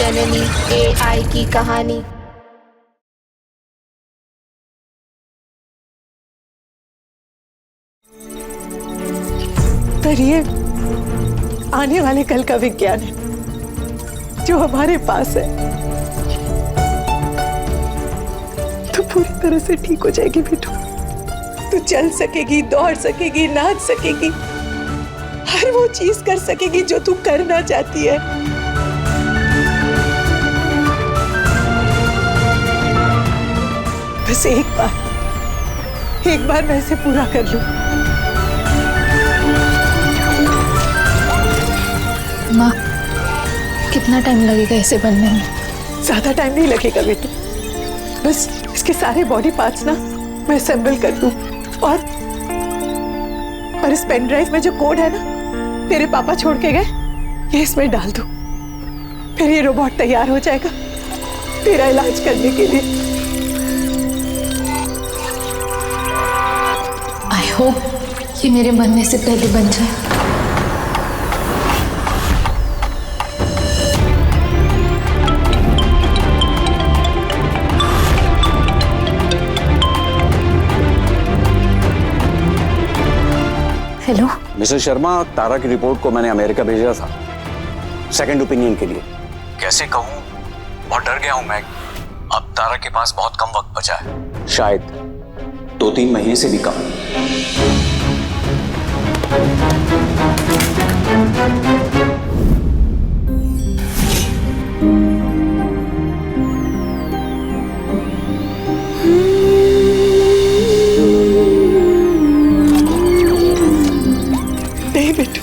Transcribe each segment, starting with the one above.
जननी AI की कहानी। पर ये आने वाले कल का विज्ञान है जो हमारे पास है। तू पूरी तरह से ठीक हो जाएगी बेटू। तू चल सकेगी, दौड़ सकेगी, नाच सकेगी, हर वो चीज कर सकेगी जो तू करना चाहती है। बस एक बार मैं इसे पूरा कर लूं। माँ, कितना टाइम लगेगा इसे बनने में? ज्यादा टाइम नहीं लगेगा बेटू। बस इसके सारे बॉडी पार्ट्स ना मैं असेंबल कर दूं और इस पेन ड्राइव में जो कोड है ना तेरे पापा छोड़ के गए, ये इसमें डाल दूं। फिर ये रोबोट तैयार हो जाएगा तेरा इलाज करने के लिए। आई होप ये मेरे बनने से पहले बन जाए। हेलो मिस्टर शर्मा, तारा की रिपोर्ट को मैंने अमेरिका भेजा था सेकंड ओपिनियन के लिए। कैसे कहूं, बहुत डर गया हूं मैं। अब तारा के पास बहुत कम वक्त बचा है, शायद 2-3 महीने से भी कम। नहीं बेटू,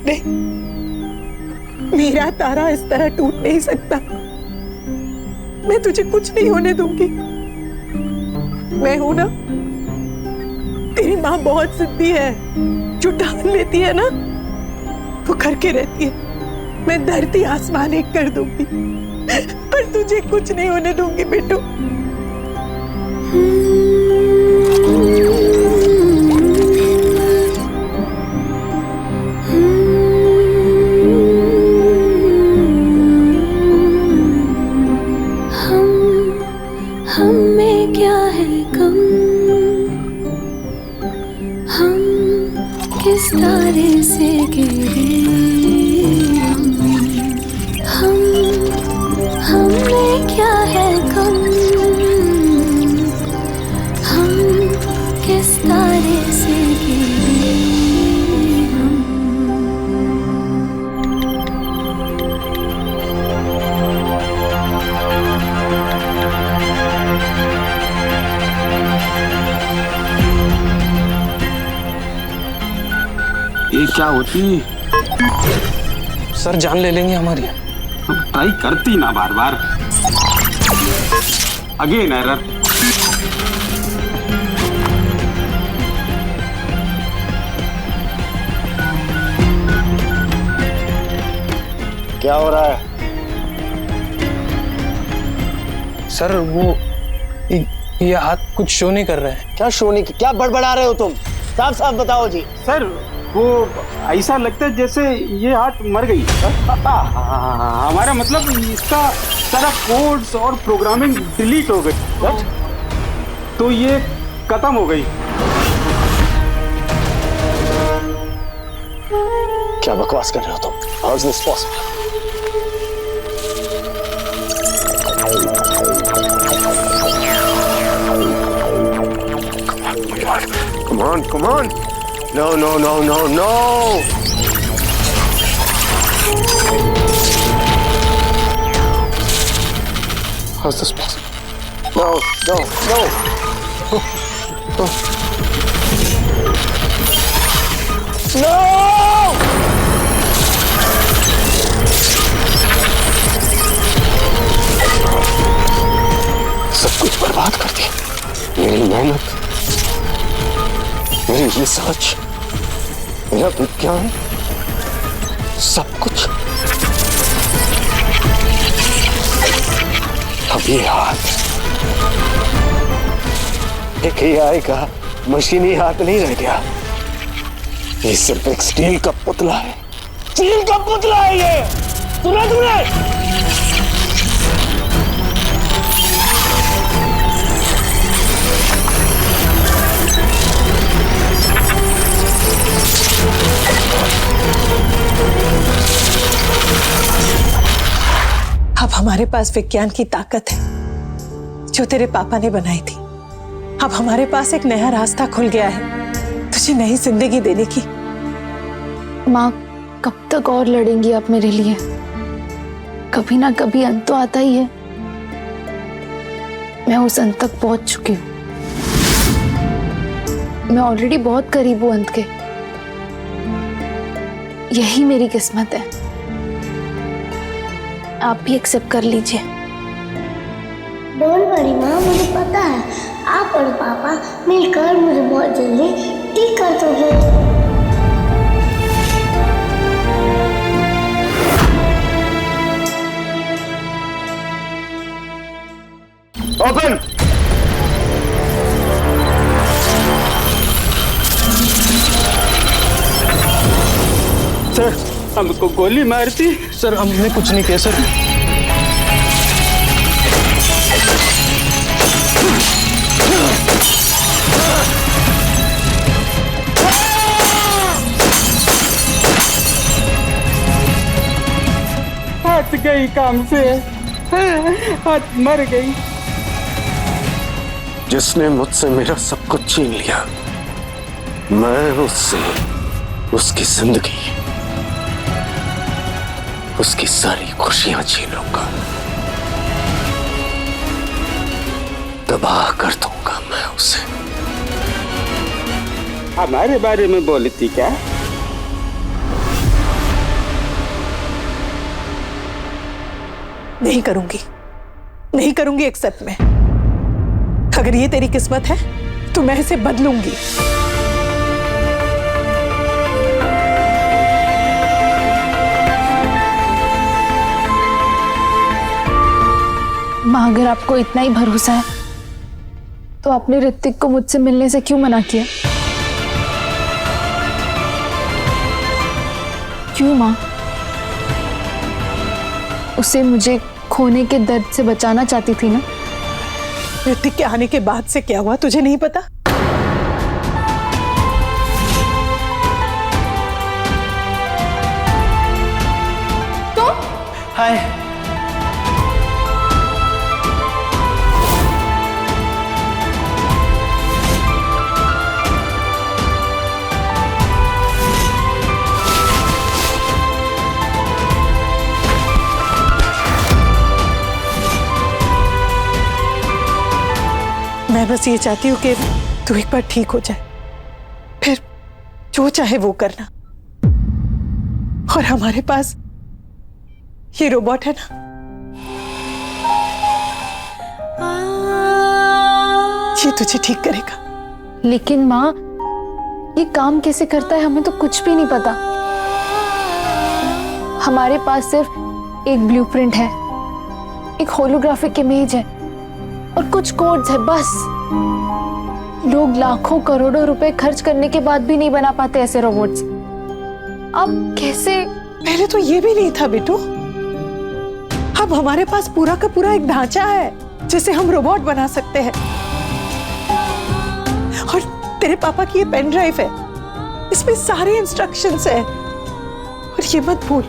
नहीं, मेरा तारा इस तरह टूट नहीं सकता। मैं तुझे कुछ नहीं होने दूंगी। मैं हूं ना, तेरी माँ बहुत जिद्दी है, जो ठान लेती है ना वो करके रहती है। मैं धरती आसमान एक कर दूंगी, पर तुझे कुछ नहीं होने दूंगी बेटू। हम में क्या है कम, हम किस तारे से गिरे। हम में क्या है कम, हम किस तारे से गिरे। ये क्या होती? सर जान ले लेंगे हमारी। ट्राई करती ना बार बार। Again error. क्या हो रहा है? सर वो ये हाथ कुछ शो नहीं कर रहा है। क्या शो नहीं, क्या बड़बड़ा रहे हो तुम? साफ साफ बताओ जी। सर वो ऐसा लगता है जैसे ये हाथ मर गई। हमारा मतलब इसका सारा कोड्स और प्रोग्रामिंग डिलीट हो गई, तो ये खत्म हो गई। क्या बकवास कर रहे हो तुम? How is this possible? Come on, come on. No, no, no, no, no. How's this possible? No, no, no. Oh. No! सब कुछ बर्बाद कर दिया। मेरी मेहनत, मेरी रिसर्च, मेरा विज्ञान, सब कुछ। अब ये हाथ एक AI का मशीनी हाथ नहीं रह गया। ये सिर्फ एक स्टील का पुतला है। स्टील का पुतला है ये। सुना तुमने? अब हमारे पास विज्ञान की ताकत है जो तेरे पापा ने बनाई थी। अब हमारे पास एक नया रास्ता खुल गया है तुझे नई जिंदगी देने की। माँ, कब तक और लड़ेंगी आप मेरे लिए? कभी ना कभी अंत तो आता ही है। मैं उस अंत तक पहुंच चुकी हूँ। मैं ऑलरेडी बहुत करीब हूँ अंत के। यही मेरी किस्मत है। आप भी एक्सेप्ट कर लीजिए। डोंट वरी माँ, मुझे पता है आप और पापा मिलकर मुझे बहुत जल्दी ठीक कर दोगे। ओपन। सर, हमको गोली मारती। सर हमने कुछ नहीं किया सर। हाथ गई काम से, हाथ मर गई। जिसने मुझसे मेरा सब कुछ छीन लिया, मैं उससे उसकी जिंदगी, उसकी सारी खुशियां छीन लूंगा, तबाह कर दूंगा मैं उसे। हमारे बारे में बोली थी क्या? नहीं करूंगी, नहीं करूंगी एक्सेप्ट मैं। अगर ये तेरी किस्मत है तो मैं इसे बदलूंगी। माँ, अगर आपको इतना ही भरोसा है तो आपने ऋतिक को मुझसे मिलने से क्यों मना किया? क्यों माँ? उसे मुझे खोने के दर्द से बचाना चाहती थी ना। ऋतिक के आने के बाद से क्या हुआ तुझे नहीं पता? तो हाय। मैं बस ये चाहती हूँ कि तू एक बार ठीक हो जाए, फिर जो चाहे वो करना। और हमारे पास ये रोबोट है ना, ये तुझे ठीक करेगा। लेकिन माँ, ये काम कैसे करता है हमें तो कुछ भी नहीं पता। हमारे पास सिर्फ एक ब्लूप्रिंट है, एक होलोग्राफिक इमेज है और कुछ कोड्स है बस। लोग लाखों करोड़ों रुपए खर्च करने के बाद भी नहीं बना पाते ऐसे रोबोट्स। अब कैसे? पहले तो ये भी नहीं था बेटू। अब हमारे पास पूरा का पूरा एक ढांचा है जिसे हम रोबोट बना सकते हैं। और तेरे पापा की ये पेन ड्राइव है, इसमें सारे इंस्ट्रक्शंस है। और ये मत भूल,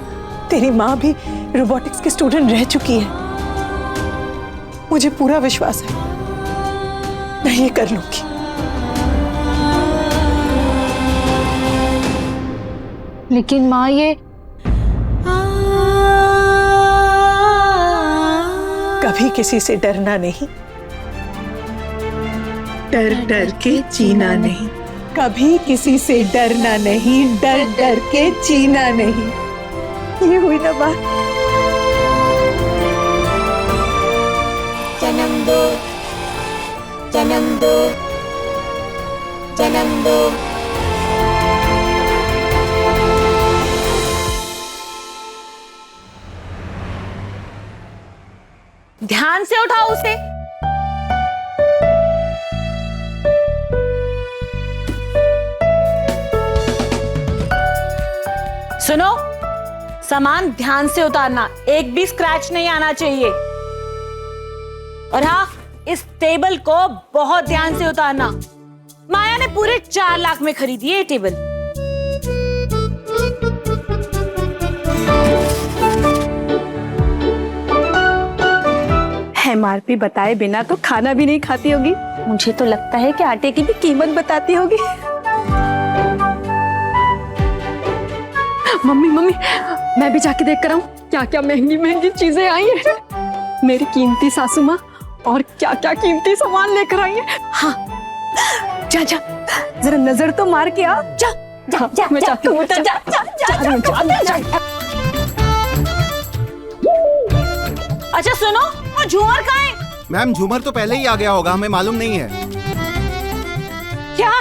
तेरी माँ भी रोबोटिक्स के स्टूडेंट रह चुकी है। मुझे पूरा विश्वास है मैं ये कर लूंगी। लेकिन माँ, ये कभी किसी से डरना नहीं, डर डर के जीना नहीं। कभी किसी से डरना नहीं, डर डर के जीना नहीं। ये हुई ना बात। जन्म दो, जन्म दो, जन्म दो। ध्यान से उठाओ उसे। सुनो, सामान ध्यान से उतारना, एक भी स्क्रैच नहीं आना चाहिए। और हाँ, इस टेबल को बहुत ध्यान से उतारना। माया ने पूरे 4 लाख में खरीदी है ये टेबल। एमआरपी बताए बिना तो खाना भी नहीं खाती होगी। मुझे तो लगता है कि आटे की भी कीमत बताती होगी। मम्मी मम्मी, मैं भी जाके देख कर आऊं क्या क्या महंगी महंगी चीजें आई हैं। मेरी कीमती सासू माँ और क्या क्या कीमती सामान लेकर आई है। हाँ, जा जा, जरा नजर तो मार के आ। जा जा जा, मैं जाती हूँ। जा जा जा। अच्छा सुनो, वो झूमर कहाँ है? मैम, झूमर तो पहले ही आ गया होगा, हमें मालूम नहीं है। क्या?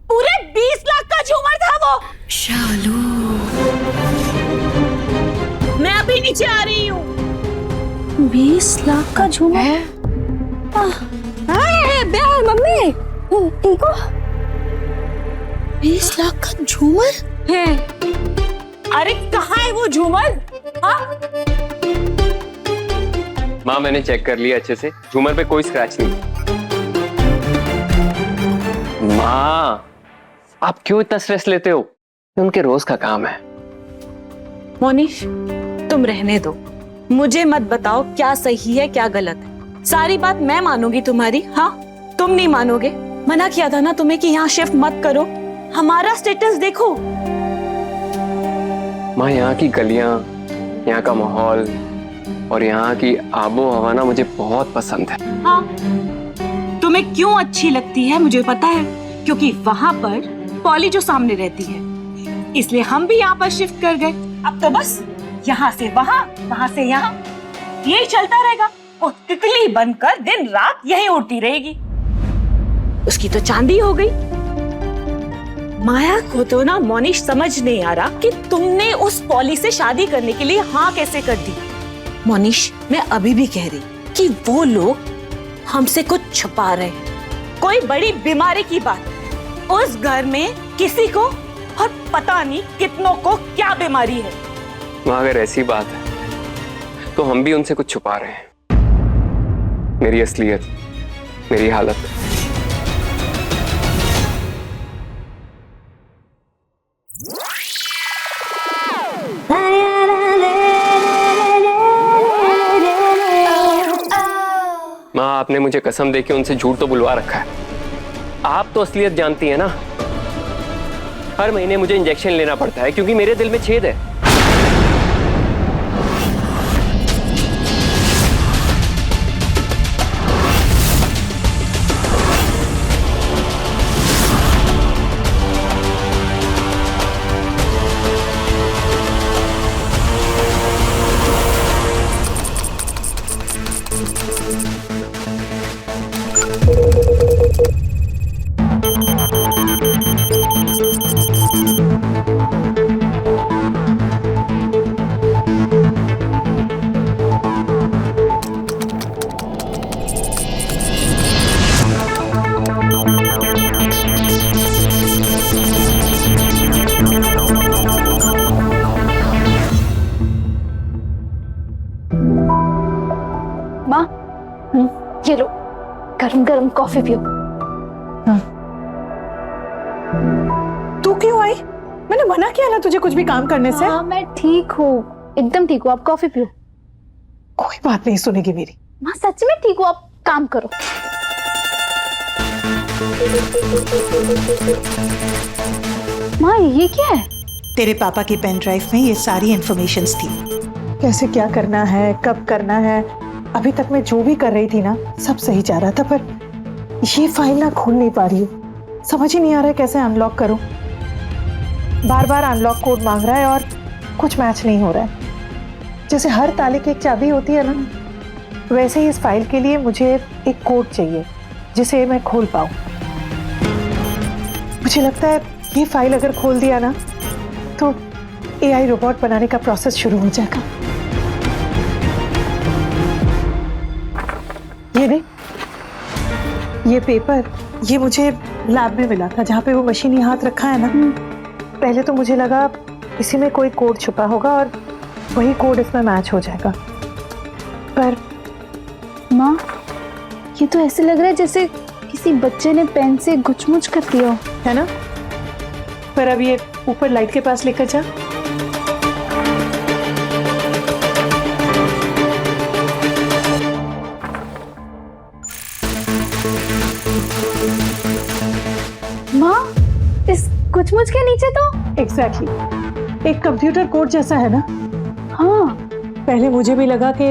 पूरे 20 लाख का झूमर था वो? शालू, मैं अभी नीचे आ रही हूँ। 20 लाख का झूमर? मम्मी ठीक हो? 20 लाख का झूमर है? अरे कहाँ है वो झूमर? हाँ? माँ, मैंने चेक कर लिया अच्छे से, झूमर पे कोई स्क्रैच नहीं। माँ, आप क्यों इतना स्ट्रेस लेते हो? ये उनके रोज का काम है। मोनिश, तुम रहने दो, मुझे मत बताओ क्या सही है क्या गलत है। सारी बात मैं मानूंगी तुम्हारी, हाँ तुम नहीं मानोगे। मना किया था ना तुम्हें कि यहाँ शिफ्ट मत करो। हमारा स्टेटस देखो। माँ, यहाँ की गलियां, यहाँ का माहौल और यहाँ की आबो हवा ना मुझे बहुत पसंद है। हाँ, तुम्हें क्यों अच्छी लगती है मुझे पता है, क्योंकि वहां पर पॉली जो सामने रहती है, इसलिए हम भी यहाँ पर शिफ्ट कर गए। अब तो बस यहाँ से वहां, वहां से यहाँ, यही चलता रहेगा। वो तितली बनकर दिन रात यही उड़ती रहेगी। उसकी तो चांदी हो गई। माया को तो ना मोनिश समझ नहीं आ रहा कि तुमने उस पॉली से शादी करने के लिए हाँ कैसे कर दी। मोनिश, मैं अभी भी कह रही कि वो लोग हमसे कुछ छुपा रहे हैं, कोई बड़ी बीमारी की बात। उस घर में किसी को और पता नहीं कितनों को क्या बीमारी है। माँ, अगर ऐसी बात है तो हम भी उनसे कुछ छुपा रहे हैं। मेरी असलियत, मेरी हालत। माँ, आपने मुझे कसम देके उनसे झूठ तो बुलवा रखा है। आप तो असलियत जानती है ना। हर महीने मुझे इंजेक्शन लेना पड़ता है क्योंकि मेरे दिल में छेद है। माँ, ये लो, गरम गरम कॉफी पियो। तू क्यों आई? मैंने मना किया ना तुझे कुछ भी काम करने से। हाँ, मैं ठीक हूँ, एकदम ठीक हूँ। आप कॉफी पियो। कोई बात नहीं सुनेगी मेरी। माँ, सच में ठीक हूँ, आप काम करो। माँ, ये क्या है? तेरे पापा की पेन ड्राइव में ये सारी इंफॉर्मेशंस थी। कैसे क्या करना है, कब करना है। अभी तक मैं जो भी कर रही थी ना, सब सही जा रहा था, पर ये फाइल ना खोल नहीं पा रही हूँ। समझ ही नहीं आ रहा है कैसे अनलॉक करूँ। बार बार अनलॉक कोड मांग रहा है और कुछ मैच नहीं हो रहा है। जैसे हर ताले की एक चाबी होती है ना, वैसे ही इस फाइल के लिए मुझे एक कोड चाहिए जिसे मैं खोल पाऊँ। मुझे लगता है ये फाइल अगर खोल दिया ना तो एआई रोबोट बनाने का प्रोसेस शुरू हो जाएगा। ये नहीं, ये पेपर, ये मुझे लैब में मिला था जहाँ पे वो मशीन ही हाथ रखा है ना। पहले तो मुझे लगा इसी में कोई कोड छुपा होगा और वही कोड इसमें मैच हो जाएगा। पर माँ, ये तो ऐसे लग रहा है जैसे किसी बच्चे ने पेन से गुचमुच कर दिया हो, है ना? पर अब ये ऊपर लाइट के पास लेकर जा। माँ, इस गुचमुच के नीचे तो एग्जैक्टली एक कंप्यूटर कोड जैसा है ना? हाँ, पहले मुझे भी लगा कि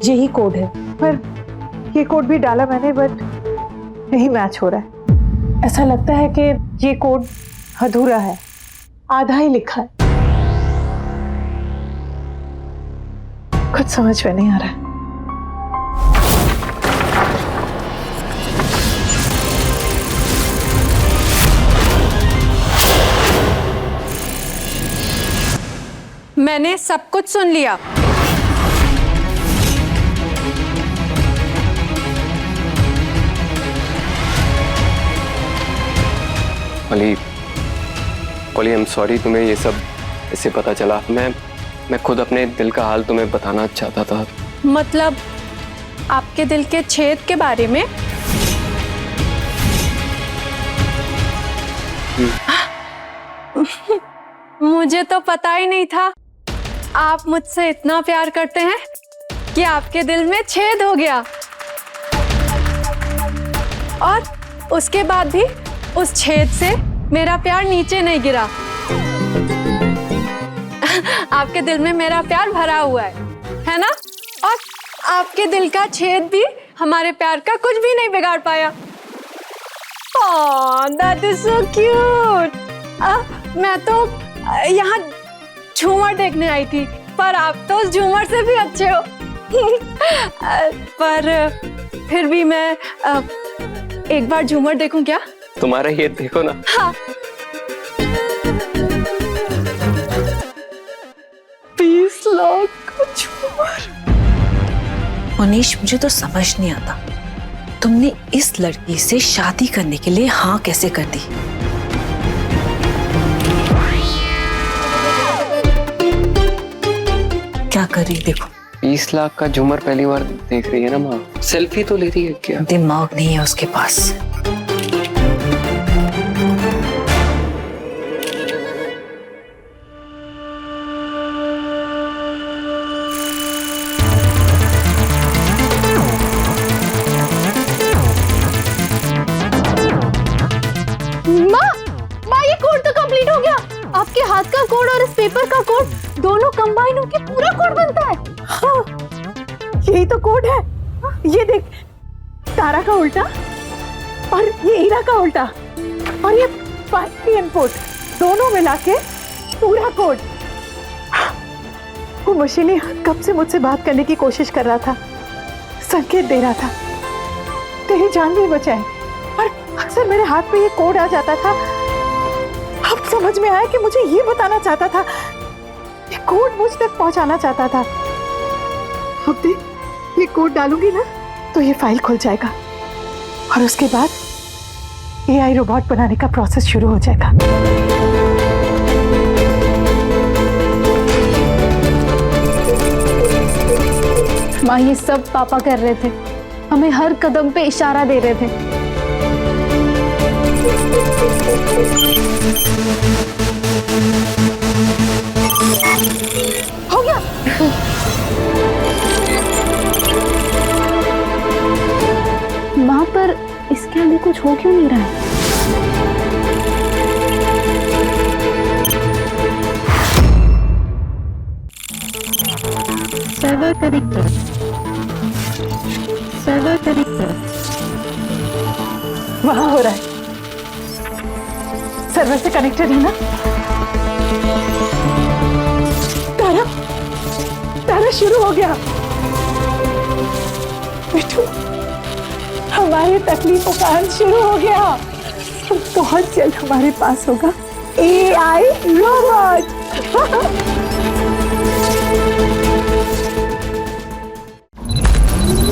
यही कोड है, पर ये कोड भी डाला मैंने बट नहीं मैच हो रहा है। ऐसा लगता है कि ये कोड अधूरा है, आधा ही लिखा है। कुछ समझ में नहीं आ रहा है। मैंने सब कुछ सुन लिया। पॉली, आई एम सॉरी तुम्हें ये सब इससे पता चला। मैं खुद अपने दिल का हाल तुम्हें बताना चाहता था। मतलब आपके दिल के छेद के बारे में? मुझे तो पता ही नहीं था आप मुझसे इतना प्यार करते हैं कि आपके दिल में छेद हो गया, और उसके बाद भी उस छेद से मेरा प्यार नीचे नहीं गिरा। आपके दिल में मेरा प्यार भरा हुआ है ना? और आपके दिल का छेद भी हमारे प्यार का कुछ भी नहीं बिगाड़ पाया। Oh, that is so cute. मैं तो यहाँ झूमर देखने आई थी, पर आप तो उस झूमर से भी अच्छे हो। पर फिर भी मैं एक बार झूमर देखूं क्या? तुम्हारा ये देखो ना। हाँ। 20 लाख का झूमर। मनीष, मुझे तो समझ नहीं आता तुमने इस लड़की से शादी करने के लिए हाँ कैसे कर दी? क्या कर रही देखो? 20 लाख का झूमर पहली बार देख रही है ना माँ? सेल्फी तो ले रही है क्या? दिमाग नहीं है उसके पास। ये कोड तो कंप्लीट हो गया। आपके हाथ का कोड और इस पेपर का कोड दोनों कंबाइन होकर पूरा कोड बनता है। हाँ, यही तो कोड है। ये देख, तारा का उल्टा और ये हीरा का उल्टा और ये पानी इनपुट दोनों मिला के पूरा कोड। वो मशीनी कब से मुझसे बात करने की कोशिश कर रहा था, संकेत दे रहा था तेरी जान भी बचाए, और अक्सर मेरे हाथ में ये कोड आ जाता था। अब समझ में आया कि मुझे ये बताना चाहता था, ये कोड मुझ तक पहुंचाना चाहता था। अब देख, ये कोड डालूंगी ना तो ये फाइल खुल जाएगा और उसके बाद एआई रोबोट बनाने का प्रोसेस शुरू हो जाएगा। माँ, ये सब पापा कर रहे थे, हमें हर कदम पे इशारा दे रहे थे। हो गया। माँ, पर इसके आगे कुछ हो क्यों नहीं रहा है? Server connected, server connected. वहां हो रहा है, सर्वर से कनेक्टेड है ना? तारा, तारा शुरू हो गया। बेटू, हमारे तकलीफों का अंत शुरू हो गया। बहुत जल्द हमारे पास होगा एआई रोबोट।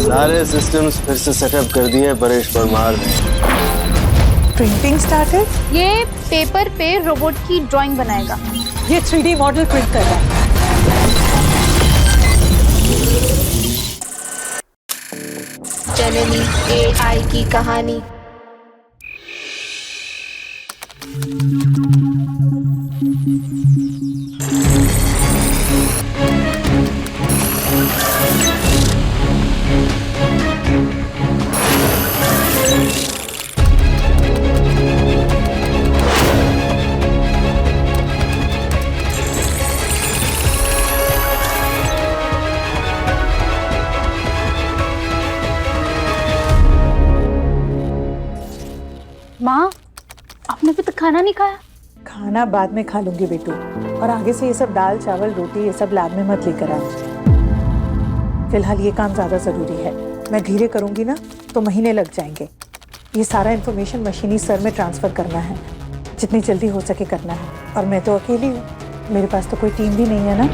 सारे सिस्टम्स फिर से सेटअप कर दिए परेश परमार ने। Printing started. ये पेपर पे रोबोट की ड्राइंग बनाएगा। ये 3D मॉडल प्रिंट कर रहा है। जननी AI की कहानी। माँ, आपने अभी तक खाना नहीं खाया? खाना बाद में खा लूंगी बेटू, और आगे से ये सब दाल चावल रोटी ये सब लैब में मत लेकर आना। फिलहाल ये काम ज़्यादा ज़रूरी है। मैं धीरे करूंगी ना तो महीने लग जाएंगे। ये सारा इन्फॉर्मेशन मशीनी सर में ट्रांसफ़र करना है, जितनी जल्दी हो सके करना है। और मैं तो अकेली हूँ, मेरे पास तो कोई टीम भी नहीं है ना।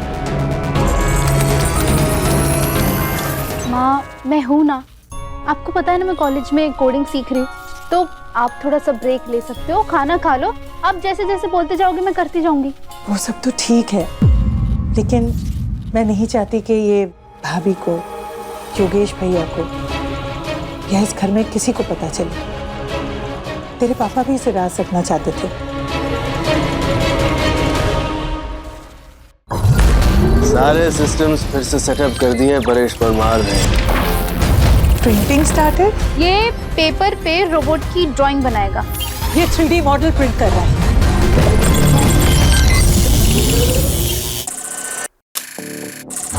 माँ, मैं हूँ ना, आपको पता है ना मैं कॉलेज में कोडिंग सीख रही हूँ, तो आप थोड़ा सा ब्रेक ले सकते हो, खाना खा लो। आप जैसे जैसे बोलते जाओगे मैं करती जाऊंगी। वो सब तो ठीक है, लेकिन मैं नहीं चाहती कि ये भाभी को, योगेश भैया को या इस घर में किसी को पता चले। तेरे पापा भी इसे राज रखना चाहते थे। सारे सिस्टम्स फिर से सेटअप कर दिए परेश परमार ने। Printing started. ये पेपर पे रोबोट की ड्राइंग बनाएगा। ये 3D मॉडल प्रिंट कर रहा है।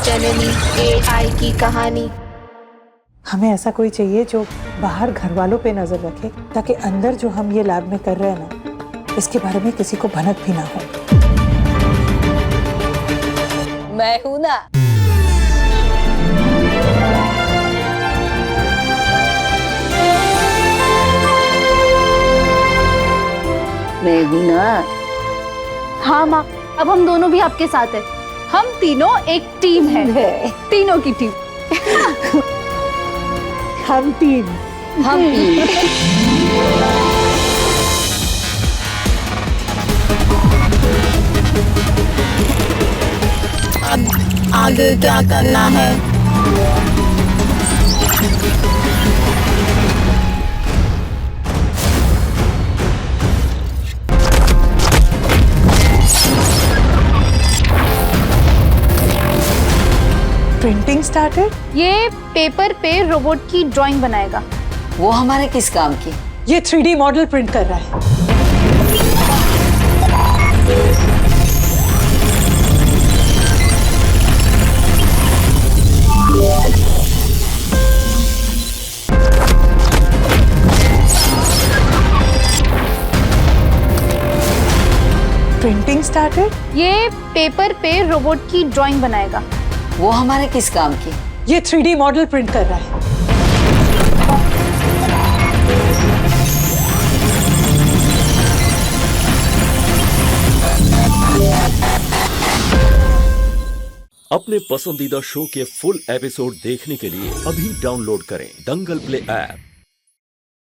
जननी AI की कहानी। हमें ऐसा कोई चाहिए जो बाहर घर वालों पे नजर रखे, ताकि अंदर जो हम ये लैब में कर रहे हैं ना, इसके बारे में किसी को भनक भी ना हो। मैं हूं ना। मैं हूं ना। हाँ माँ, अब हम दोनों भी आपके साथ हैं। हम तीनों एक टीम है, तीनों की टीम। हम टीम। अब आगे क्या करना है? Printing started. ये पेपर पे रोबोट की ड्राइंग बनाएगा। वो हमारे किस काम की? ये 3D मॉडल प्रिंट कर रहा है। Printing started. ये पेपर पे रोबोट की ड्राइंग बनाएगा। वो हमारे किस काम की? ये 3D मॉडल प्रिंट कर रहा है। अपने पसंदीदा शो के फुल एपिसोड देखने के लिए अभी डाउनलोड करें दंगल प्ले ऐप।